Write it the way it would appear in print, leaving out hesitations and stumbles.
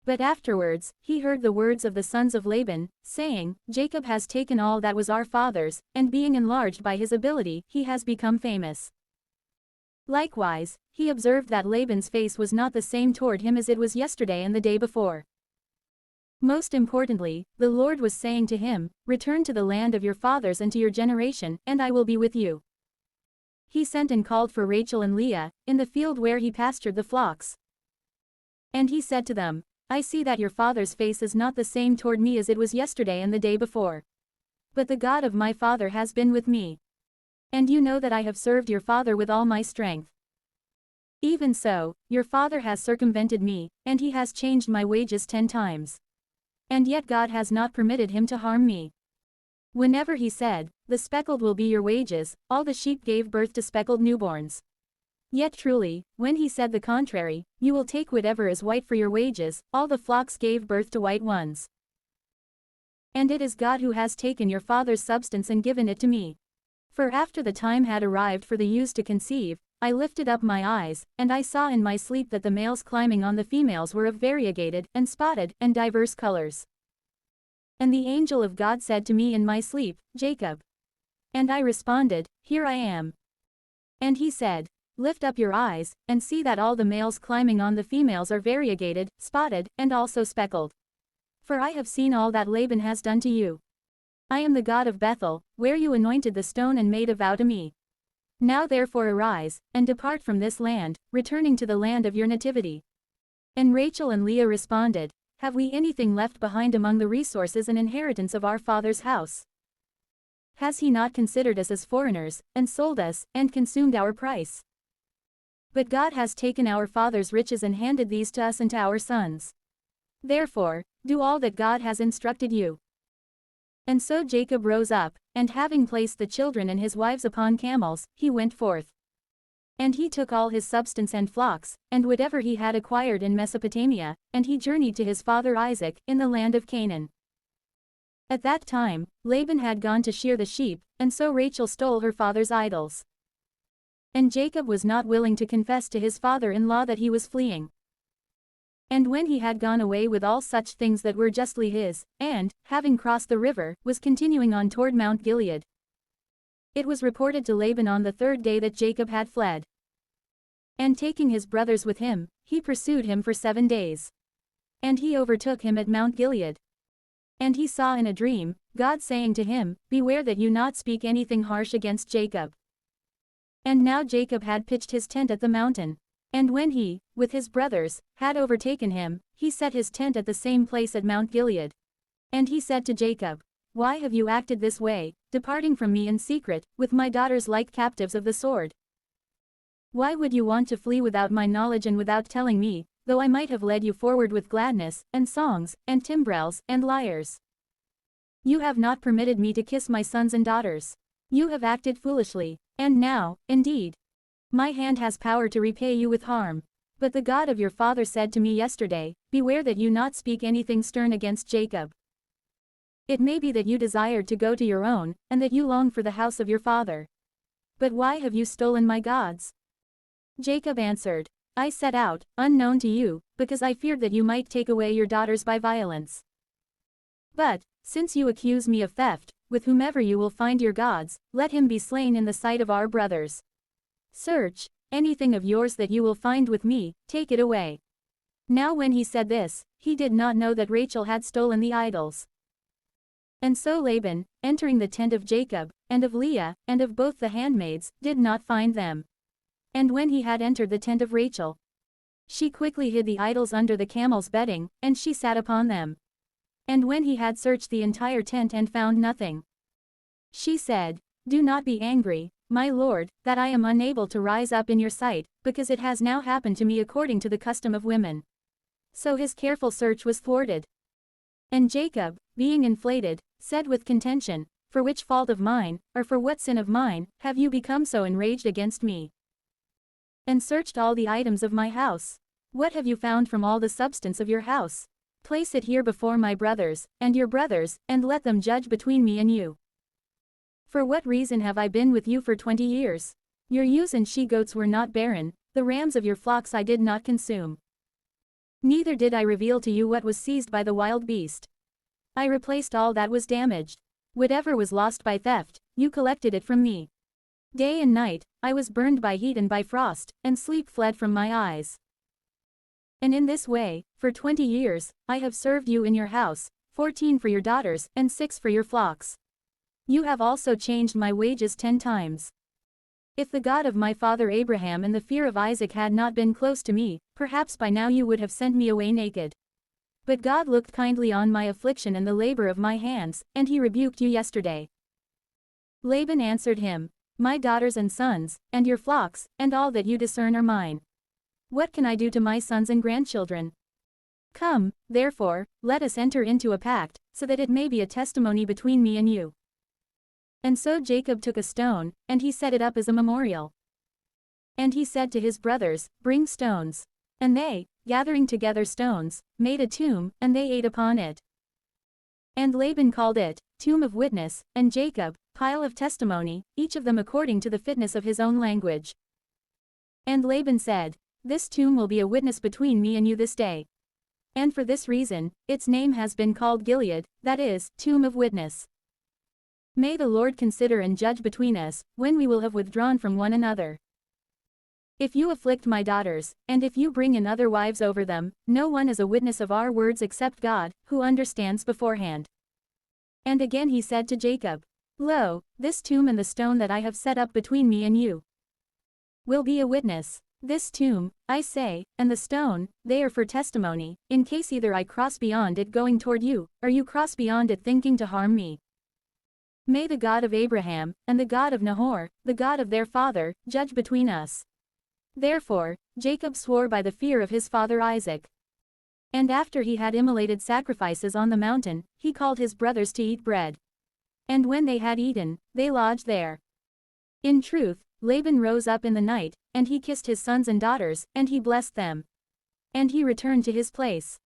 But afterwards, he heard the words of the sons of Laban, saying, Jacob has taken all that was our father's, and being enlarged by his ability, he has become famous. Likewise, he observed that Laban's face was not the same toward him as it was yesterday and the day before. Most importantly, the Lord was saying to him, Return to the land of your fathers and to your generation, and I will be with you. He sent and called for Rachel and Leah, in the field where he pastured the flocks. And he said to them, I see that your father's face is not the same toward me as it was yesterday and the day before. But the God of my father has been with me. And you know that I have served your father with all my strength. Even so, your father has circumvented me, and he has changed my wages 10 times. And yet God has not permitted him to harm me. Whenever he said, The speckled will be your wages, all the sheep gave birth to speckled newborns. Yet truly, when he said the contrary, You will take whatever is white for your wages, all the flocks gave birth to white ones. And it is God who has taken your father's substance and given it to me. For after the time had arrived for the ewes to conceive, I lifted up my eyes, and I saw in my sleep that the males climbing on the females were of variegated, and spotted, and diverse colors. And the angel of God said to me in my sleep, Jacob. And I responded, Here I am. And he said, Lift up your eyes, and see that all the males climbing on the females are variegated, spotted, and also speckled. For I have seen all that Laban has done to you. I am the God of Bethel, where you anointed the stone and made a vow to me. Now therefore arise, and depart from this land, returning to the land of your nativity. And Rachel and Leah responded, Have we anything left behind among the resources and inheritance of our father's house? Has he not considered us as foreigners, and sold us, and consumed our price? But God has taken our father's riches and handed these to us and to our sons. Therefore, do all that God has instructed you. And so Jacob rose up, and having placed the children and his wives upon camels, he went forth. And he took all his substance and flocks, and whatever he had acquired in Mesopotamia, and he journeyed to his father Isaac, in the land of Canaan. At that time, Laban had gone to shear the sheep, and so Rachel stole her father's idols. And Jacob was not willing to confess to his father-in-law that he was fleeing. And when he had gone away with all such things that were justly his, and, having crossed the river, was continuing on toward Mount Gilead, it was reported to Laban on the 3rd day that Jacob had fled. And taking his brothers with him, he pursued him for 7 days. And he overtook him at Mount Gilead. And he saw in a dream, God saying to him, Beware that you not speak anything harsh against Jacob. And now Jacob had pitched his tent at the mountain. And when he, with his brothers, had overtaken him, he set his tent at the same place at Mount Gilead. And he said to Jacob, Why have you acted this way, departing from me in secret, with my daughters like captives of the sword? Why would you want to flee without my knowledge and without telling me, though I might have led you forward with gladness, and songs, and timbrels, and lyres? You have not permitted me to kiss my sons and daughters. You have acted foolishly. And now, indeed, my hand has power to repay you with harm. But the God of your father said to me yesterday, Beware that you not speak anything stern against Jacob. It may be that you desired to go to your own, and that you long for the house of your father. But why have you stolen my gods? Jacob answered, I set out, unknown to you, because I feared that you might take away your daughters by violence. But, since you accuse me of theft, with whomever you will find your gods, let him be slain in the sight of our brothers. Search, anything of yours that you will find with me, take it away. Now when he said this, he did not know that Rachel had stolen the idols. And so Laban, entering the tent of Jacob, and of Leah, and of both the handmaids, did not find them. And when he had entered the tent of Rachel, she quickly hid the idols under the camel's bedding, and she sat upon them. And when he had searched the entire tent and found nothing, she said, Do not be angry, my lord, that I am unable to rise up in your sight, because it has now happened to me according to the custom of women. So his careful search was thwarted. And Jacob, being inflated, said with contention, For which fault of mine, or for what sin of mine, have you become so enraged against me? And searched all the items of my house. What have you found from all the substance of your house? Place it here before my brothers, and your brothers, and let them judge between me and you. For what reason have I been with you for 20 years? Your ewes and she-goats were not barren, the rams of your flocks I did not consume. Neither did I reveal to you what was seized by the wild beast. I replaced all that was damaged. Whatever was lost by theft, you collected it from me. Day and night, I was burned by heat and by frost, and sleep fled from my eyes. And in this way, for 20 years, I have served you in your house, 14 for your daughters, and 6 for your flocks. You have also changed my wages 10 times. If the God of my father Abraham and the fear of Isaac had not been close to me, perhaps by now you would have sent me away naked. But God looked kindly on my affliction and the labor of my hands, and he rebuked you yesterday. Laban answered him, My daughters and sons, and your flocks, and all that you discern are mine. What can I do to my sons and grandchildren? Come, therefore, let us enter into a pact, so that it may be a testimony between me and you. And so Jacob took a stone, and he set it up as a memorial. And he said to his brothers, Bring stones. And they, gathering together stones, made a tomb, and they ate upon it. And Laban called it, Tomb of Witness, and Jacob, Pile of Testimony, each of them according to the fitness of his own language. And Laban said, This tomb will be a witness between me and you this day. And for this reason, its name has been called Gilead, that is, Tomb of Witness. May the Lord consider and judge between us, when we will have withdrawn from one another. If you afflict my daughters, and if you bring in other wives over them, no one is a witness of our words except God, who understands beforehand. And again he said to Jacob, Lo, this tomb and the stone that I have set up between me and you will be a witness. This tomb, I say, and the stone, they are for testimony, in case either I cross beyond it going toward you, or you cross beyond it thinking to harm me. May the God of Abraham, and the God of Nahor, the God of their father, judge between us. Therefore, Jacob swore by the fear of his father Isaac. And after he had immolated sacrifices on the mountain, he called his brothers to eat bread. And when they had eaten, they lodged there. In truth, Laban rose up in the night, and he kissed his sons and daughters, and he blessed them. And he returned to his place.